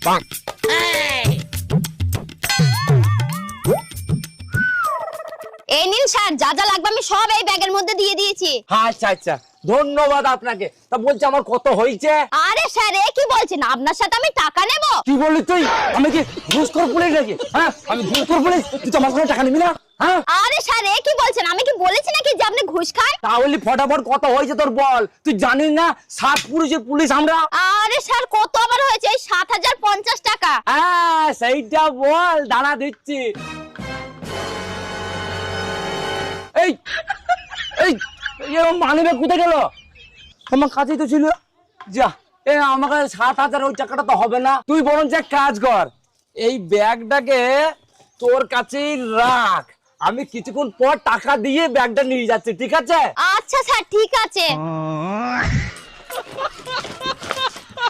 এই নিন স্যার, যা যা লাগবে আমি সব এই ব্যাগের মধ্যে দিয়ে দিয়েছি। আচ্ছা আচ্ছা, ধন্যবাদ আপনাকে। তা বলছি আমার কত হয়েছে? আরে স্যার, এ কি বলছেন? আপনার সাথে আমি টাকা নেব? কি বললি তুই? আমি কি ঘুষখোর পুলিশ নাকি? হ্যাঁ, আমি ঘুষখোর পুলিশ? তুই তো আমার কাছে টাকা নিবি না? হ্যাঁ, আরে স্যার, এ কি বলছেন? আমি কি বলেছি নাকি যে আপনি ঘুষ খান? তাহলে ফটাফট কত হয়েছে তোর বল। তুই জানিস না 7 পুরুষের পুলিশ আমরা? আরে স্যার, কত আবার হয়েছে? এই 7050 টাকা। হ্যাঁ, সেইটা বল, দাঁড়া দিচ্ছি। এই এই এরকম মানিব্যাগ কোথায় গেল? আমার কাছেই তো ছিল। যা, আমাকে 7000 ওই টাকাটা তো হবে না। তুই বরঞ্চ এক কাজ কর, এই ব্যাগটাকে তোর কাছেই রাখ। আমি কিছুক্ষণ পর টাকা দিয়ে ব্যাগটা নিয়ে যাচ্ছি, ঠিক আছে? আচ্ছা স্যার, ঠিক আছে।